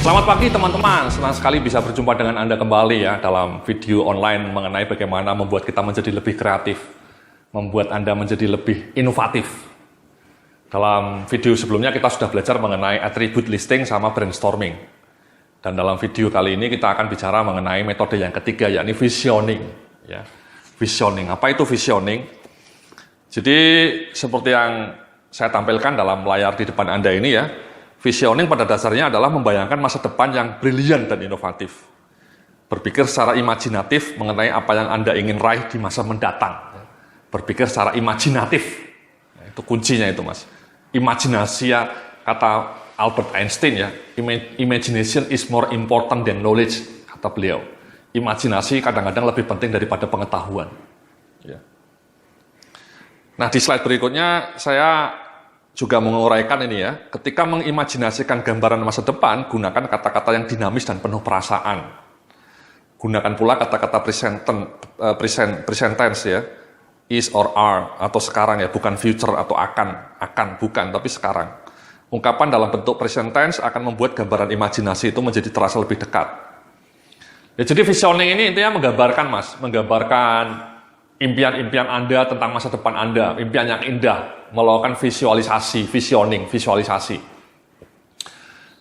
Selamat pagi teman-teman, senang sekali bisa berjumpa dengan Anda kembali ya dalam video online mengenai bagaimana membuat kita menjadi lebih kreatif, membuat Anda menjadi lebih inovatif. Dalam video sebelumnya kita sudah belajar mengenai attribute listing sama brainstorming. Dan dalam video kali ini kita akan bicara mengenai metode yang ketiga, yakni visioning. Ya. Visioning, apa itu visioning? Jadi seperti yang saya tampilkan dalam layar di depan Anda ini ya, visioning pada dasarnya adalah membayangkan masa depan yang brilian dan inovatif. Berpikir secara imajinatif mengenai apa yang Anda ingin raih di masa mendatang. Berpikir secara imajinatif. Itu kuncinya itu mas. Imajinasi ya, kata Albert Einstein ya, imagination is more important than knowledge, kata beliau. Imajinasi kadang-kadang lebih penting daripada pengetahuan. Ya. Nah di slide berikutnya saya juga menguraikan ini ya, ketika mengimajinasikan gambaran masa depan, gunakan kata-kata yang dinamis dan penuh perasaan. Gunakan pula kata-kata present tense ya, is or are, atau sekarang ya, bukan future atau akan, bukan, tapi sekarang. Ungkapan dalam bentuk present tense akan membuat gambaran imajinasi itu menjadi terasa lebih dekat. Ya, jadi visioning ini intinya menggambarkan mas, menggambarkan impian-impian Anda tentang masa depan Anda, impian yang indah, melakukan visualisasi, visioning, visualisasi.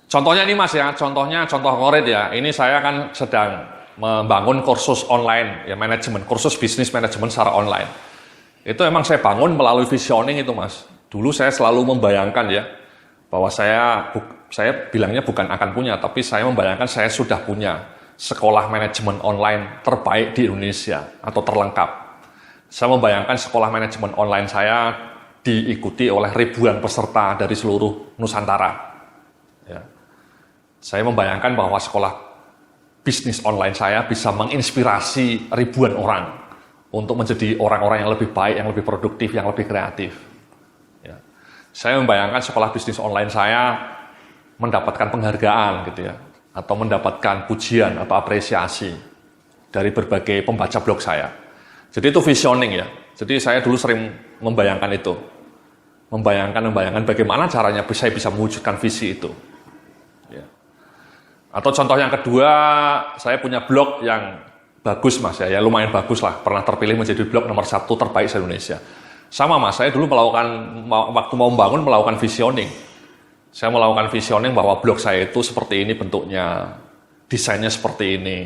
Contohnya ini mas ya, contoh konkret ya, ini saya kan sedang membangun kursus online, ya manajemen, kursus bisnis manajemen secara online. Itu emang saya bangun melalui visioning itu mas. Dulu saya selalu membayangkan ya, bahwa saya bilangnya bukan akan punya, tapi saya membayangkan saya sudah punya sekolah manajemen online terbaik di Indonesia, atau terlengkap. Saya membayangkan sekolah manajemen online saya diikuti oleh ribuan peserta dari seluruh Nusantara. Ya. Saya membayangkan bahwa sekolah bisnis online saya bisa menginspirasi ribuan orang untuk menjadi orang-orang yang lebih baik, yang lebih produktif, yang lebih kreatif. Ya. Saya membayangkan sekolah bisnis online saya mendapatkan penghargaan gitu ya, atau mendapatkan pujian atau apresiasi dari berbagai pembaca blog saya. Jadi itu visioning ya. Jadi saya dulu sering membayangkan itu. Membayangkan bagaimana caranya saya bisa mewujudkan visi itu. Ya. Atau contoh yang kedua, saya punya blog yang bagus mas ya, lumayan bagus lah. Pernah terpilih menjadi blog nomor 1 terbaik di Indonesia. Sama mas, saya dulu waktu mau membangun melakukan visioning. Saya melakukan visioning bahwa blog saya itu seperti ini bentuknya, desainnya seperti ini.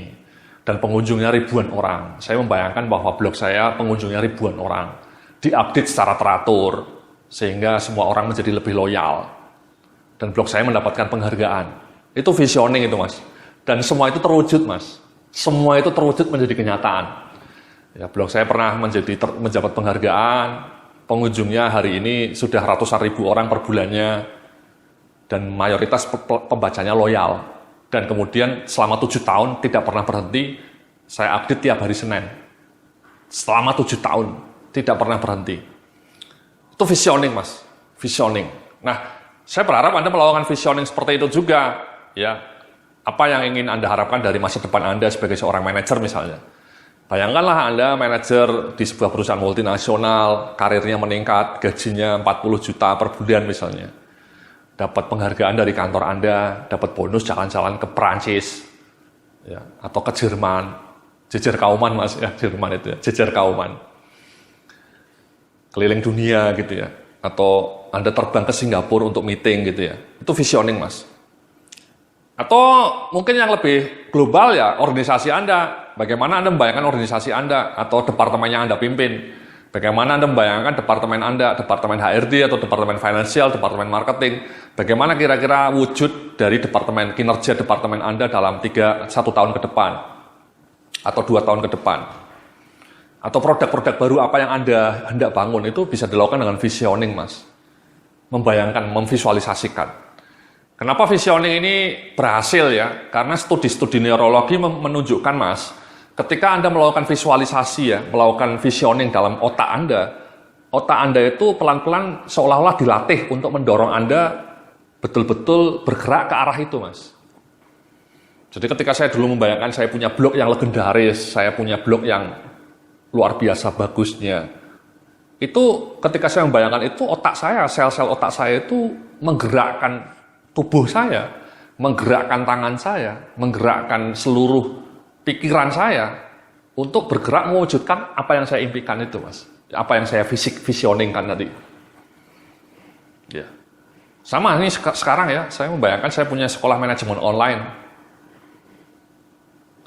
Dan pengunjungnya ribuan orang. Saya membayangkan bahwa blog saya pengunjungnya ribuan orang. Diupdate secara teratur, sehingga semua orang menjadi lebih loyal. Dan blog saya mendapatkan penghargaan. Itu visioning itu mas. Dan semua itu terwujud mas. Semua itu terwujud menjadi kenyataan. Ya, blog saya pernah mendapat penghargaan. Pengunjungnya hari ini sudah ratusan ribu orang per bulannya. Dan mayoritas pembacanya loyal. Dan kemudian selama 7 tahun tidak pernah berhenti, saya update tiap hari Senin. Selama 7 tahun, tidak pernah berhenti. Itu visioning mas, visioning. Nah, saya berharap Anda melakukan visioning seperti itu juga. Ya, apa yang ingin Anda harapkan dari masa depan Anda sebagai seorang manajer misalnya. Bayangkanlah Anda manajer di sebuah perusahaan multinasional, karirnya meningkat, gajinya 40 juta per bulan misalnya. Dapat penghargaan dari kantor Anda, dapat bonus jalan-jalan ke Perancis, ya, atau ke Jerman, jejer kauman mas, ya Jerman itu ya, jejer kauman, keliling dunia gitu ya, atau Anda terbang ke Singapura untuk meeting gitu ya, itu visioning mas. Atau mungkin yang lebih global ya, organisasi Anda, bagaimana Anda membayangkan organisasi Anda, atau departemen yang Anda pimpin. Bagaimana Anda membayangkan departemen Anda, departemen HRD atau departemen finansial, departemen marketing, bagaimana kira-kira wujud dari kinerja departemen Anda dalam 1 tahun ke depan, atau 2 tahun ke depan. Atau produk-produk baru apa yang Anda hendak bangun, itu bisa dilakukan dengan visioning mas. Membayangkan, memvisualisasikan. Kenapa visioning ini berhasil ya? Karena studi-studi neurologi menunjukkan mas, ketika Anda melakukan visualisasi ya, melakukan visioning dalam otak Anda itu pelan-pelan seolah-olah dilatih untuk mendorong Anda betul-betul bergerak ke arah itu, mas. Jadi ketika saya dulu membayangkan saya punya blog yang legendaris, saya punya blog yang luar biasa bagusnya, itu ketika saya membayangkan itu, otak saya, sel-sel otak saya itu menggerakkan tubuh saya, menggerakkan tangan saya, menggerakkan seluruh pikiran saya untuk bergerak mewujudkan apa yang saya impikan itu, Mas. Apa yang saya visioningkan tadi. Ya. Sama ini sekarang ya, saya membayangkan saya punya sekolah manajemen online.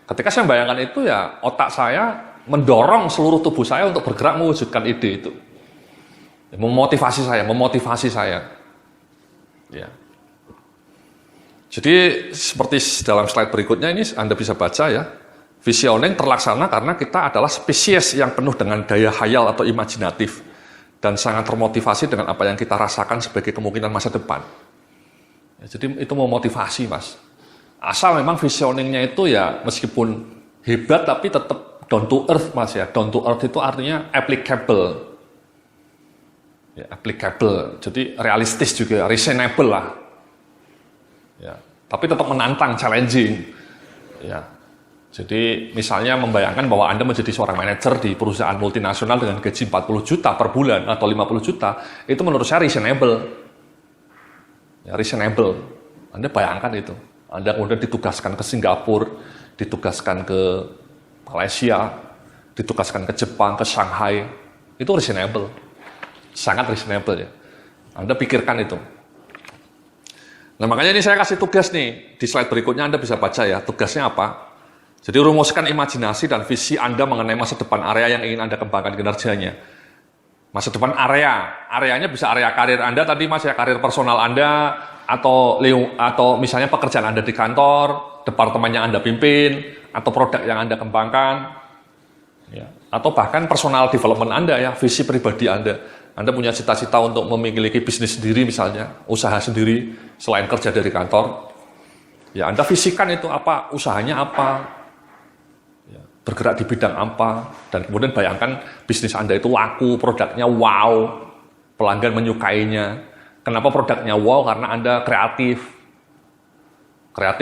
Ketika saya membayangkan itu ya, otak saya mendorong seluruh tubuh saya untuk bergerak mewujudkan ide itu. Memotivasi saya. Ya. Jadi seperti dalam slide berikutnya ini Anda bisa baca ya, visioning terlaksana karena kita adalah spesies yang penuh dengan daya hayal atau imajinatif dan sangat termotivasi dengan apa yang kita rasakan sebagai kemungkinan masa depan. Ya, jadi itu memotivasi, Mas. Asal memang visioningnya itu ya meskipun hebat tapi tetap down to earth, Mas ya. Down to earth itu artinya applicable. Ya, applicable. Jadi realistis juga, reasonable lah. Ya, tapi tetap menantang, challenging. Ya. Jadi misalnya membayangkan bahwa Anda menjadi seorang manajer di perusahaan multinasional dengan gaji 40 juta per bulan atau 50 juta, itu menurut saya reasonable. Ya, reasonable. Anda bayangkan itu. Anda kemudian ditugaskan ke Singapura, ditugaskan ke Malaysia, ditugaskan ke Jepang, ke Shanghai. Itu reasonable. Sangat reasonable ya. Anda pikirkan itu. Nah makanya ini saya kasih tugas nih. Di slide berikutnya Anda bisa baca ya. Tugasnya apa? Jadi rumuskan imajinasi dan visi Anda mengenai masa depan area yang ingin Anda kembangkan kinerjanya. Masa depan areanya bisa area karir Anda tadi Mas ya, karir personal Anda, atau misalnya pekerjaan Anda di kantor, departemen yang Anda pimpin, atau produk yang Anda kembangkan, ya. Atau bahkan personal development Anda ya, visi pribadi Anda. Anda punya cita-cita untuk memiliki bisnis sendiri misalnya, usaha sendiri selain kerja dari kantor. Ya Anda visikan itu apa, usahanya apa, bergerak di bidang apa, dan kemudian bayangkan bisnis Anda itu laku, produknya wow, pelanggan menyukainya. Kenapa produknya wow? Karena Anda kreatif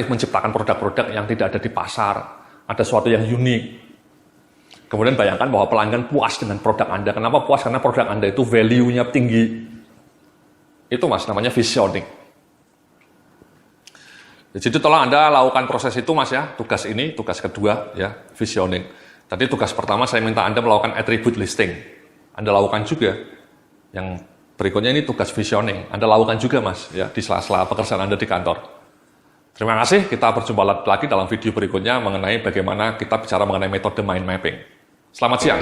menciptakan produk-produk yang tidak ada di pasar, ada sesuatu yang unik. Kemudian bayangkan bahwa pelanggan puas dengan produk Anda. Kenapa puas? Karena produk Anda itu value-nya tinggi. Itu Mas, namanya visioning. Jadi tolong Anda lakukan proses itu Mas ya, tugas ini, tugas kedua ya, visioning. Tadi tugas pertama saya minta Anda melakukan attribute listing. Anda lakukan juga. Yang berikutnya ini tugas visioning. Anda lakukan juga Mas ya, di sela-sela pekerjaan Anda di kantor. Terima kasih, kita berjumpa lagi dalam video berikutnya mengenai bagaimana kita bicara mengenai metode mind mapping. Selamat siang.